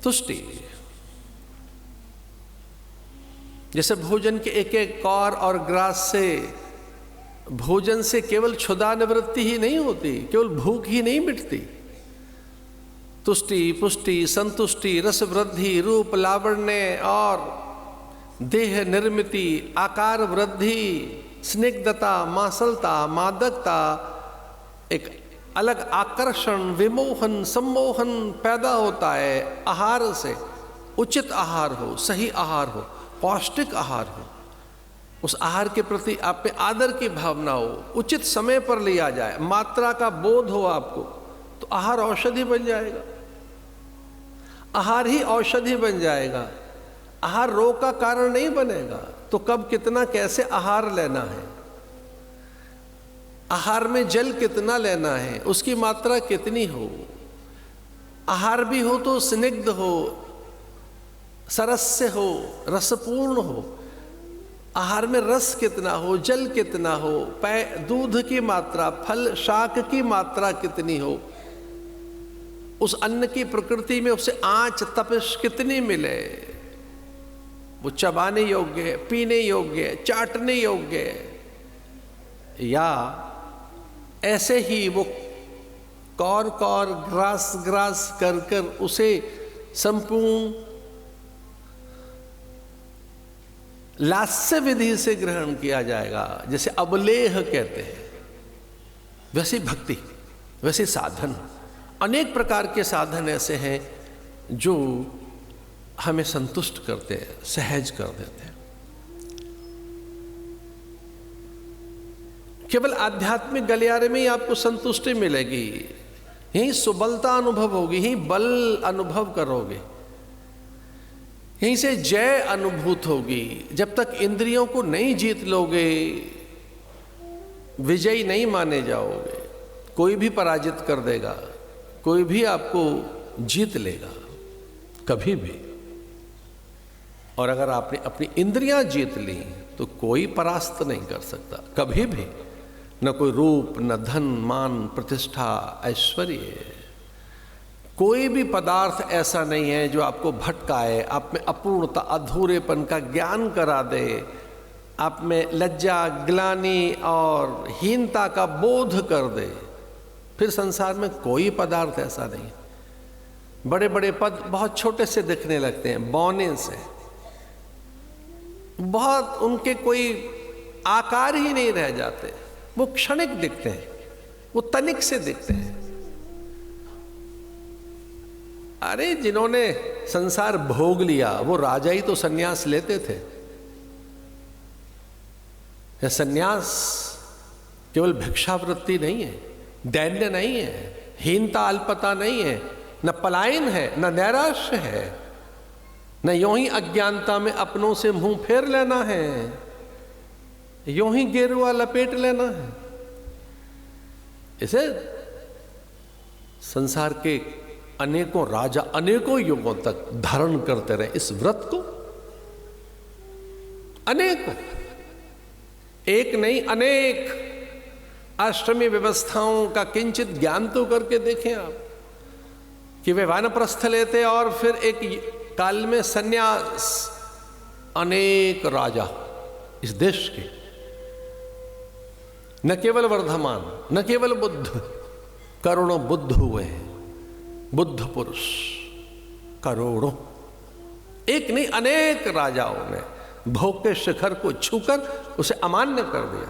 तुष्टि। जैसे भोजन के एक एक कौर और ग्रास से, भोजन से केवल क्षुधा निवृत्ति ही नहीं होती, केवल भूख ही नहीं मिटती। तुष्टि, पुष्टि, संतुष्टि, रस वृद्धि, रूप लावण्य और देह निर्मिति, आकार वृद्धि, स्निग्धता, मांसलता, मादकता, एक अलग आकर्षण, विमोहन, सम्मोहन पैदा होता है आहार से। उचित आहार हो, सही आहार हो, पौष्टिक आहार हो, उस आहार के प्रति आप में आदर की भावना हो, उचित समय पर लिया जाए, मात्रा का बोध हो आपको, तो आहार औषधि बन जाएगा। आहार ही औषधि बन जाएगा। आहार रोग का कारण नहीं बनेगा। तो कब, कितना, कैसे आहार लेना है, आहार में जल कितना लेना है, उसकी मात्रा कितनी हो, आहार भी हो तो स्निग्ध हो, सरस्य हो, रसपूर्ण हो, आहार में रस कितना हो, जल कितना हो, दूध की मात्रा, फल शाक की मात्रा कितनी हो, उस अन्न की प्रकृति में उसे आंच तपिश कितनी मिले, वो चबाने योग्य है, पीने योग्य है, चाटने योग्य है, या ऐसे ही वो कौर कौर ग्रास ग्रास कर कर उसे संपूर्ण लास्य विधि से ग्रहण किया जाएगा। जैसे अवलेह कहते हैं, वैसी भक्ति, वैसे साधन। अनेक प्रकार के साधन ऐसे हैं जो हमें संतुष्ट करते हैं, सहज कर देते हैं। केवल आध्यात्मिक गलियारे में ही आपको संतुष्टि मिलेगी, यहीं सुबलता अनुभव होगी, यहीं बल अनुभव करोगे, यहीं से जय अनुभूत होगी। जब तक इंद्रियों को नहीं जीत लोगे, विजयी नहीं माने जाओगे। कोई भी पराजित कर देगा, कोई भी आपको जीत लेगा, कभी भी। और अगर आपने अपनी इंद्रियां जीत ली तो कोई परास्त नहीं कर सकता, कभी भी। न कोई रूप, न धन, मान, प्रतिष्ठा, ऐश्वर्य, कोई भी पदार्थ ऐसा नहीं है जो आपको भटकाए, आप में अपूर्णता, अधूरेपन का ज्ञान करा दे, आप में लज्जा, ग्लानि और हीनता का बोध कर दे। फिर संसार में कोई पदार्थ ऐसा नहीं। बड़े बड़े पद बहुत छोटे से दिखने लगते हैं, बौने से, बहुत उनके कोई आकार ही नहीं रह जाते, वो क्षणिक दिखते हैं, वो तनिक से दिखते हैं। अरे जिन्होंने संसार भोग लिया वो राजा ही तो सन्यास लेते थे। यह सन्यास केवल भिक्षावृत्ति नहीं है, दैन्य नहीं है, हीनता अल्पता नहीं है, न पलायन है, न नैराश्य है, न यूं ही अज्ञानता में अपनों से मुंह फेर लेना है, यूं ही गेरुआ लपेट लेना है। इसे संसार के अनेकों राजा अनेकों युगों तक धारण करते रहे इस व्रत को, अनेकों, एक नहीं अनेक आश्रमी व्यवस्थाओं का किंचित ज्ञान तो करके देखें आप, कि वे वानप्रस्थ लेते और फिर एक काल में सन्यास। अनेक राजा इस देश के, न केवल वर्धमान, न केवल बुद्ध, करोड़ों बुद्ध हुए हैं, बुद्ध पुरुष करोड़ों, एक नहीं अनेक राजाओं ने भोग के शिखर को छूकर उसे अमान्य कर दिया।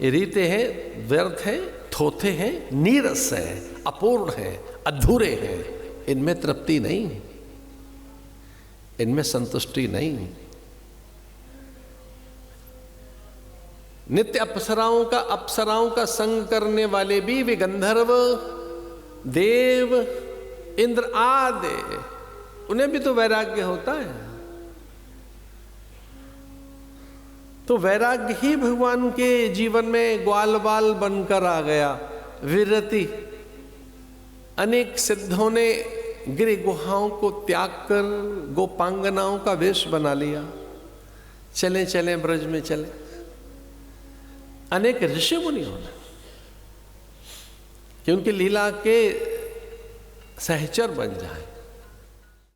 ये रीते हैं, व्यर्थ हैं, थोथे हैं, नीरस हैं, अपूर्ण हैं, अधूरे हैं, इनमें तृप्ति नहीं, इनमें संतुष्टि नहीं। नित्य अप्सराओं का संग करने वाले भी वे गंधर्व, देव, इंद्र आदि, उन्हें भी तो वैराग्य होता है। तो वैराग्य ही भगवान के जीवन में ग्वाल बाल बनकर आ गया। विरति, अनेक सिद्धों ने गिरि गुहाओं को त्याग कर गोपांगनाओं का वेश बना लिया, चले चले ब्रज में चले। अनेक ऋषि मुनियों ने, कि उनकी लीला के सहचर बन जाए,